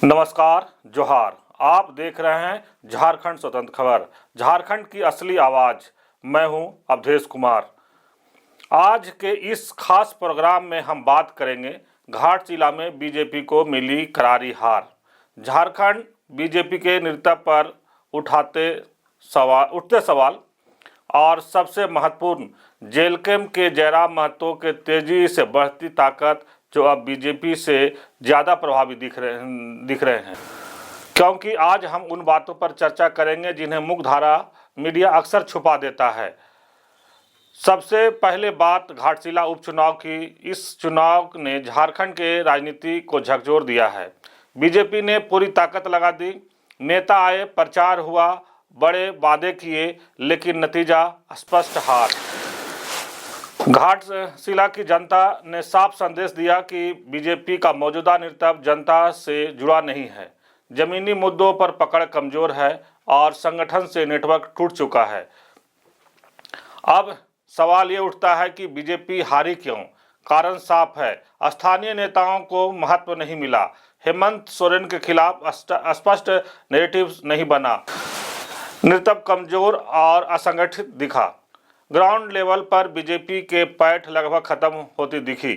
नमस्कार, जोहार। आप देख रहे हैं झारखंड स्वतंत्र खबर, झारखंड की असली आवाज। मैं हूं अवधेश कुमार। आज के इस खास प्रोग्राम में हम बात करेंगे घाटशिला में बीजेपी को मिली करारी हार। झारखंड बीजेपी के नेतृत्व पर उठते सवाल और सबसे महत्वपूर्ण जेल कैंप के जयराम महतो के तेजी से बढ़ती ताकत, जो अब बीजेपी से ज़्यादा प्रभावी दिख रहे हैं। क्योंकि आज हम उन बातों पर चर्चा करेंगे जिन्हें मुख्यधारा मीडिया अक्सर छुपा देता है। सबसे पहले बात घाटशिला उपचुनाव की। इस चुनाव ने झारखंड के राजनीति को झकझोर दिया है। बीजेपी ने पूरी ताकत लगा दी। नेता आए, प्रचार हुआ, बड़े वादे किए, लेकिन नतीजा स्पष्ट हार। घाटशिला की जनता ने साफ संदेश दिया कि बीजेपी का मौजूदा नेतृत्व जनता से जुड़ा नहीं है। जमीनी मुद्दों पर पकड़ कमजोर है और संगठन से नेटवर्क टूट चुका है। अब सवाल ये उठता है कि बीजेपी हारी क्यों? कारण साफ है, स्थानीय नेताओं को महत्व नहीं मिला। हेमंत सोरेन के खिलाफ स्पष्ट नैरेटिव नहीं बना। नेतृत्व कमजोर और असंगठित दिखा। ग्राउंड लेवल पर बीजेपी के पैठ लगभग खत्म होती दिखी।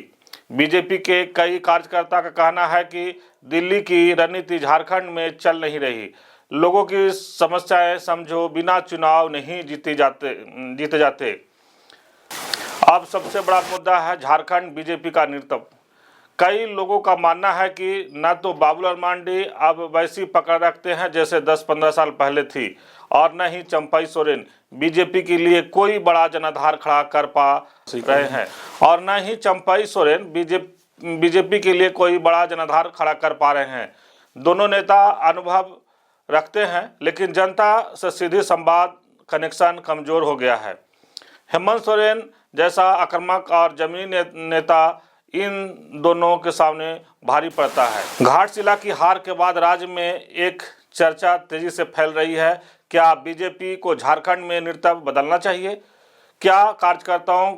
बीजेपी के कई कार्यकर्ता का कहना है कि दिल्ली की रणनीति झारखंड में चल नहीं रही। लोगों की समस्याएं समझो, बिना चुनाव नहीं जीते जाते। अब सबसे बड़ा मुद्दा है झारखंड बीजेपी का नेतृत्व। कई लोगों का मानना है कि न तो बाबूलाल मांझी अब वैसी पकड़ रखते हैं जैसे 10-15 साल पहले थी, और न ही चंपई सोरेन बीजेपी के लिए कोई बड़ा जनाधार खड़ा कर पा रहे हैं, और न ही चंपई सोरेन बीजेपी के लिए कोई बड़ा जनाधार खड़ा कर पा रहे हैं। दोनों नेता अनुभव रखते हैं, लेकिन जनता से सीधे संवाद कनेक्शन कमजोर हो गया है। हेमंत सोरेन जैसा आक्रामक और जमीनी नेता इन दोनों के सामने भारी पड़ता है। घाटशिला की हार के बाद राज्य में एक चर्चा तेजी से फैल रही है। क्या बीजेपी को झारखंड में नेतृत्व बदलना चाहिए? क्या कार्यकर्ताओं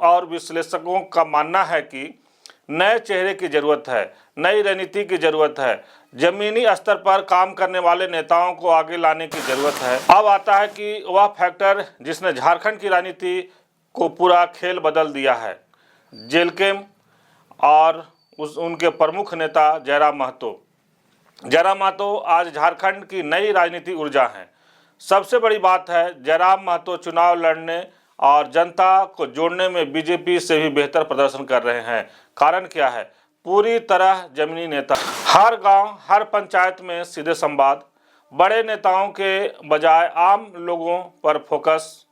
और विश्लेषकों का मानना है कि नए चेहरे की जरूरत है, नई रणनीति की जरूरत है, जमीनी स्तर पर काम करने वाले नेताओं को आगे लाने की जरूरत है। अब आता है कि वह फैक्टर जिसने झारखंड की राजनीति को पूरा खेल बदल दिया है, जेल कैंप और उनके प्रमुख नेता जयराम महतो आज झारखंड की नई राजनीति ऊर्जा हैं। सबसे बड़ी बात है, जयराम महतो चुनाव लड़ने और जनता को जोड़ने में बीजेपी से भी बेहतर प्रदर्शन कर रहे हैं। कारण क्या है? पूरी तरह जमीनी नेता, हर गांव, हर पंचायत में सीधे संवाद, बड़े नेताओं के बजाय आम लोगों पर फोकस,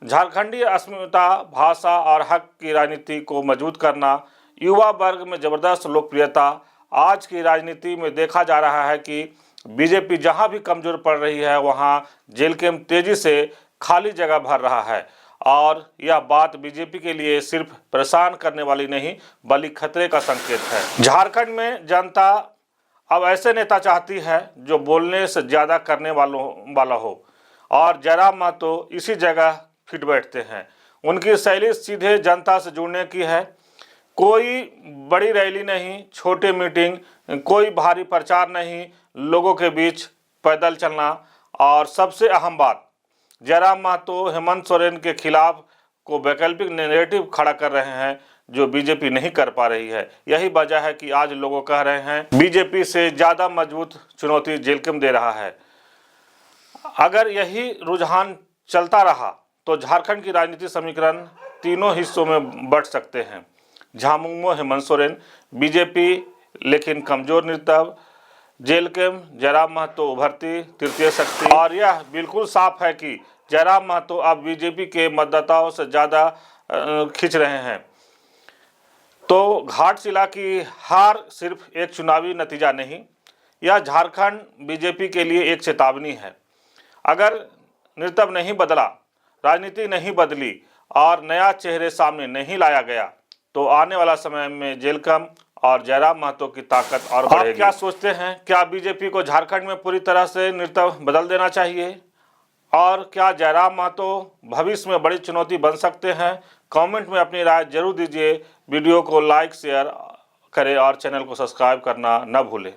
झारखंडी अस्मिता, भाषा और हक की राजनीति को मजबूत करना, युवा वर्ग में जबरदस्त लोकप्रियता। आज की राजनीति में देखा जा रहा है कि बीजेपी जहां भी कमजोर पड़ रही है, वहां जेल कैंप तेजी से खाली जगह भर रहा है। और यह बात बीजेपी के लिए सिर्फ परेशान करने वाली नहीं, बल्कि खतरे का संकेत है। झारखंड में जनता अब ऐसे नेता चाहती है जो बोलने से ज्यादा करने वाला हो, और जयराम महतो इसी जगह फिट बैठते हैं। उनकी शैली सीधे जनता से जुड़ने की है। कोई बड़ी रैली नहीं, छोटे मीटिंग, कोई भारी प्रचार नहीं, लोगों के बीच पैदल चलना। और सबसे अहम बात, जयराम महतो हेमंत सोरेन के खिलाफ को वैकल्पिक नैरेटिव खड़ा कर रहे हैं, जो बीजेपी नहीं कर पा रही है। यही वजह है कि आज लोग कह रहे हैं बीजेपी से ज़्यादा मजबूत चुनौती जेल कैंप दे रहा है। अगर यही रुझान चलता रहा तो झारखंड की राजनीतिक समीकरण तीनों हिस्सों में बढ़ सकते हैं। झामुमो हेमंत सोरेन, बीजेपी लेकिन कमजोर नेतृत्व, जेल कैंप, जयराम महतो उभरती तृतीय शक्ति। और यह बिल्कुल साफ है कि जयराम महतो अब बीजेपी के मतदाताओं से ज़्यादा खींच रहे हैं। तो घाटशिला की हार सिर्फ एक चुनावी नतीजा नहीं, यह झारखंड बीजेपी के लिए एक चेतावनी है। अगर नेतृत्व नहीं बदला, राजनीति नहीं बदली और नया चेहरे सामने नहीं लाया गया, तो आने वाला समय में जेल कैंप और जयराम महतो की ताकत और बढ़ेगी। आप क्या सोचते हैं? क्या बीजेपी को झारखंड में पूरी तरह से नेतृत्व बदल देना चाहिए? और क्या जयराम महतो भविष्य में बड़ी चुनौती बन सकते हैं? कमेंट में अपनी राय जरूर दीजिए। वीडियो को लाइक शेयर करें और चैनल को सब्सक्राइब करना न भूलें।